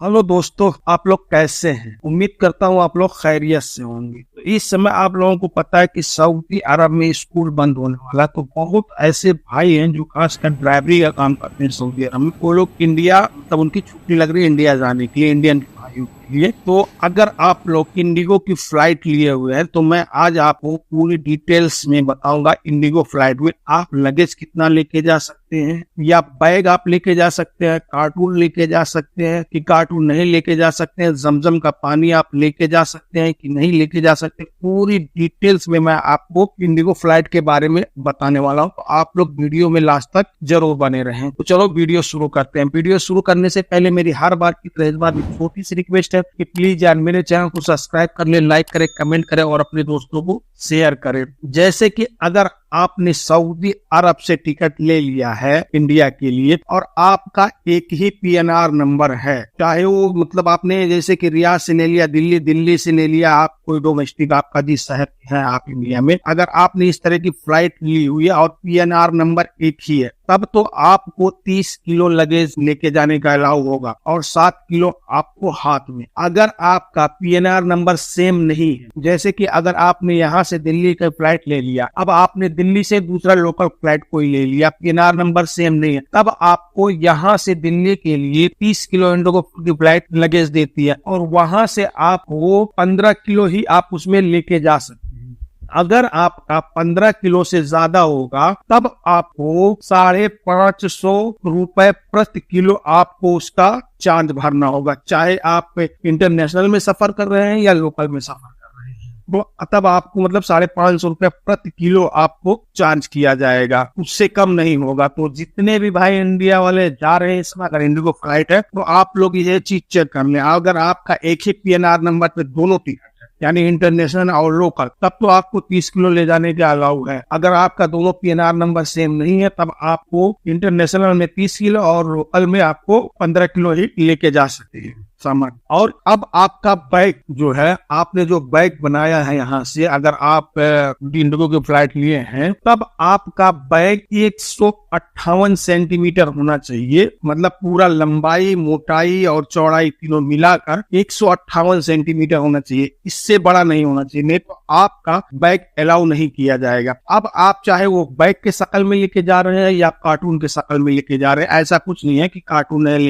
Hello दोस्तों, आप लोग कैसे हैं? उम्मीद करता हूँ आप लोग खैरियत से होंगे। तो इस समय आप लोगों को पता है कि सऊदी अरब में स्कूल बंद होने वाला है। तो बहुत ऐसे भाई हैं जो खासकर ड्राइवरी का काम करते हैं सऊदी अरब में। वो लोग इंडिया, तब उनकी छुट्टी लग रही है इंडिया जाने के लिए, इंडियन भाइयों के लिए। तो अगर आप लोग इंडिगो की फ्लाइट लिए हुए हैं तो मैं आज आपको पूरी डिटेल्स में बताऊंगा। इंडिगो फ्लाइट में आप लगेज कितना लेके जा सकते हैं, या बैग आप लेके जा सकते हैं, कार्टून लेके जा सकते हैं कि कार्टून नहीं लेके जा सकते हैं, जमजम का पानी आप लेके जा सकते हैं कि नहीं लेके जा सकते। पूरी डिटेल्स में मैं आपको इंडिगो फ्लाइट के बारे में बताने वाला हूं। तो आप लोग वीडियो में लास्ट तक जरूर बने रहें। तो चलो वीडियो शुरू करते हैं। वीडियो शुरू करने से पहले मेरी हर बार की तरह इस बार एक छोटी सी रिक्वेस्ट है कि प्लीज यार मेरे चैनल को सब्सक्राइब कर ले, लाइक करें, कमेंट करें और अपने दोस्तों को शेयर करें। जैसे कि अगर आपने सऊदी अरब से टिकट ले लिया है इंडिया के लिए और आपका एक ही पीएनआर नंबर है, चाहे वो मतलब आपने जैसे कि रियाद से ले लिया, दिल्ली से ले लिया, आप कोई डोमेस्टिक आपका जिस शहर है आप इंडिया में, अगर आपने इस तरह की फ्लाइट ली हुई है और पीएनआर नंबर एक ही है, तब तो आपको 30 किलो लगेज लेके जाने का अलाउ होगा और 7 किलो आपको हाथ में। अगर आपका पीएनआर नंबर सेम नहीं है, जैसे कि अगर आपने यहाँ से दिल्ली का फ्लाइट ले लिया, अब आपने दिल्ली से दूसरा लोकल फ्लाइट कोई ले लिया, पीएनआर नंबर सेम नहीं है, तब आपको यहाँ से दिल्ली के लिए 30 किलो इंडिगो की फ्लाइट लगेज देती है और वहां से आपको 15 किलो ही आप उसमें लेके जा सकते हैं। अगर आपका 15 किलो से ज्यादा होगा तब आपको 550 रुपए प्रति किलो आपको उसका चार्ज भरना होगा, चाहे आप इंटरनेशनल में सफर कर रहे हैं या लोकल में सफर कर रहे हैं। तो तब आपको मतलब 550 रुपए प्रति किलो आपको चार्ज किया जाएगा, उससे कम नहीं होगा। तो जितने भी भाई इंडिया वाले जा रहे हैं इसमें, अगर इंडिगो फ्लाइट है तो आप लोग ये चीज चेक कर लें। अगर आपका एक ही पीएनआर नंबर पे दोनों टिकट यानी इंटरनेशनल और लोकल, तब तो आपको 30 किलो ले जाने का अलाउ है। अगर आपका दोनों पीएनआर नंबर सेम नहीं है तब आपको इंटरनेशनल में 30 किलो और लोकल में आपको 15 किलो ही लेके जा सकते हैं सामान। और अब आपका बैग जो है, आपने जो बैग बनाया है यहाँ से, अगर आप इंडिगो की फ्लाइट लिए हैं तब आपका बैग 158 सेंटीमीटर होना चाहिए। मतलब पूरा लंबाई, मोटाई और चौड़ाई तीनों मिलाकर 158 सेंटीमीटर होना चाहिए, इससे बड़ा नहीं होना चाहिए, नहीं तो आपका बैग अलाउ नहीं किया जाएगा। अब आप चाहे वो बैग के शक्ल में लेके जा रहे हैं या कार्टून के शक्ल में लेके जा रहे हैं, ऐसा कुछ नहीं है कि कार्टून नहीं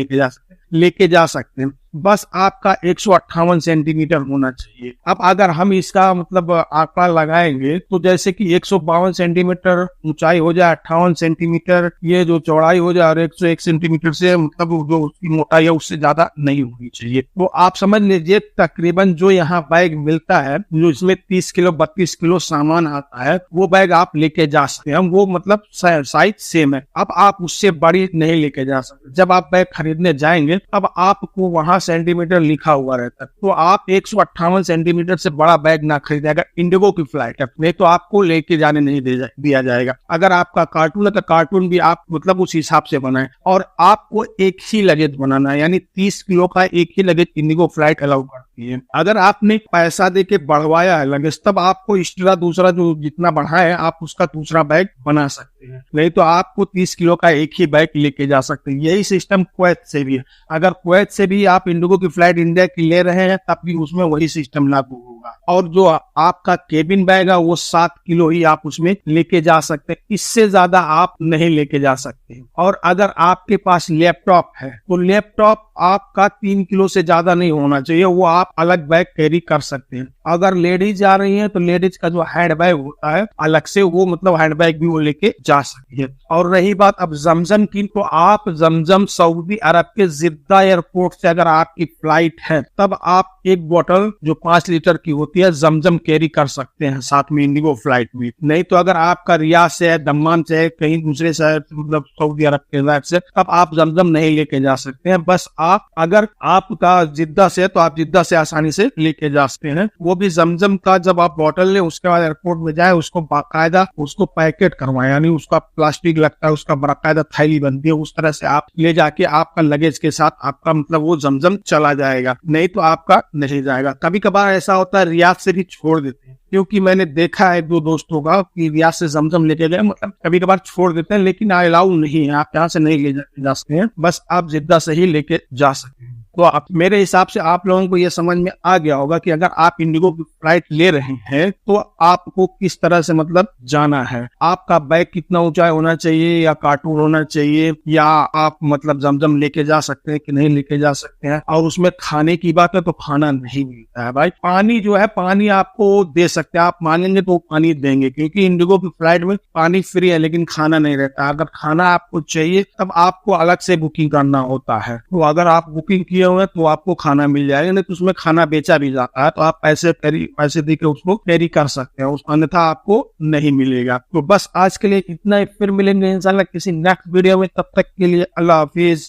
लेके जा सकते हैं, बस आपका 158 सेंटीमीटर होना चाहिए। अब अगर हम इसका मतलब आंकड़ा लगाएंगे तो जैसे कि 152 सेंटीमीटर ऊंचाई हो जाए, 58 सेंटीमीटर ये जो चौड़ाई हो जाए और 101 सेंटीमीटर से मतलब जो उसकी मोटाई है उससे ज्यादा नहीं होनी चाहिए। तो आप समझ लीजिए तकरीबन जो यहाँ बैग मिलता है, जो इसमें 30 किलो 32 किलो सामान आता है, वो बैग आप लेके जा सकते हैं। वो मतलब साइज सेम है। अब आप उससे बड़ी नहीं लेके जा सकते। जब आप बैग खरीदने जाएंगे तब आपको वहां सेंटीमीटर लिखा हुआ रहता है, तो आप 158 सेंटीमीटर से बड़ा बैग ना खरीदें अगर इंडिगो की फ्लाइट है, नहीं तो आपको लेके जाने नहीं दिया जाएगा। अगर आपका कार्टून है तो कार्टून भी आप मतलब उस हिसाब से बनाएं और आपको एक ही लगेज बनाना है, यानी 30 किलो का एक ही लगेज इंडिगो फ्लाइट अलाउ करती है। अगर आपने पैसा दे के बढ़वाया है लगेज, तब आपको एक्स्ट्रा दूसरा जो जितना बढ़ा है आप उसका दूसरा बैग बना सकते हैं, नहीं तो आपको 30 किलो का एक ही बैग लेके जा सकते हैं। यही सिस्टम कुवैत से भी है। अगर कुवैत से भी आप इंडिगो की फ्लाइट इंडिया की ले रहे हैं तब भी उसमें वही सिस्टम लागू होगा। और जो आपका केबिन बैग है वो 7 किलो ही आप उसमें लेके जा सकते हैं, इससे ज्यादा आप नहीं लेके जा सकते। और अगर आपके पास लैपटॉप है तो लैपटॉप आपका 3 किलो से ज्यादा नहीं होना चाहिए, वो आप अलग बैग कैरी कर सकते हैं। अगर लेडीज जा रही हैं तो लेडीज का जो हैंड बैग होता है अलग से, वो मतलब हैंड बैग भी वो लेके जा सकती है। और रही बात अब जमजम की, तो आप जमजम सऊदी अरब के जिद्दा एयरपोर्ट से अगर आपकी फ्लाइट है तब आप एक बोतल जो 5 लीटर की होती है जमजम कैरी कर सकते हैं साथ में इंडिगो फ्लाइट में। नहीं तो अगर आपका रियाद से है, दम्माम से है, कहीं दूसरे शहर मतलब सऊदी अरब के फ्लाइट से, तब आप जमजम नहीं लेके जा सकते हैं। बस आप अगर आपका जिद्दा से है तो आप जिद्दा से आसानी से लेके जा सकते हैं। वो भी जमजम का जब आप बोतल लें उसके बाद एयरपोर्ट में जाए उसको बाकायदा उसको पैकेट करवाएं, यानी उसका प्लास्टिक लगता है, उसका बाकायदा थैली बनती है, उस तरह से आप ले जाके आपका लगेज के साथ आपका मतलब वो जमजम चला जाएगा, नहीं तो आपका नहीं जाएगा। कभी कभार ऐसा होता है रियाद से भी छोड़ देते हैं, क्योंकि मैंने देखा है 2 दोस्तों का कि रियाद से जमजम लेके गए, मतलब कभी कभार छोड़ देते हैं, लेकिन अलाउ नहीं है, आप यहाँ से नहीं ले जा सकते हैं, बस आप जिद्दा से ही लेके जा सकते हैं। तो आप मेरे हिसाब से आप लोगों को ये समझ में आ गया होगा कि अगर आप इंडिगो की फ्लाइट ले रहे हैं तो आपको किस तरह से मतलब जाना है। आपका बैग कितना ऊंचाई होना चाहिए, या कार्टून होना चाहिए, या आप मतलब जमजम लेके जा सकते हैं कि नहीं लेके जा सकते हैं। और उसमें खाने की बात है तो खाना नहीं मिलता है भाई। पानी जो है, पानी आपको दे सकते हैं, आप मांगेंगे तो पानी देंगे, क्योंकि इंडिगो की फ्लाइट में पानी फ्री है लेकिन खाना नहीं रहता। अगर खाना आपको चाहिए तब आपको अलग से बुकिंग करना होता है। तो अगर आप बुकिंग किए हुए हैं तो आपको खाना मिल जाएगा, नहीं तो उसमें खाना बेचा भी जाता है, तो आप पैसे दे के उसको कैरी कर सकते हैं, अन्यथा आपको नहीं मिलेगा। तो बस आज के लिए इतना ही, फिर मिलेंगे इंशाल्लाह किसी नेक्स्ट वीडियो में। तब तक के लिए अल्लाह हाफिज।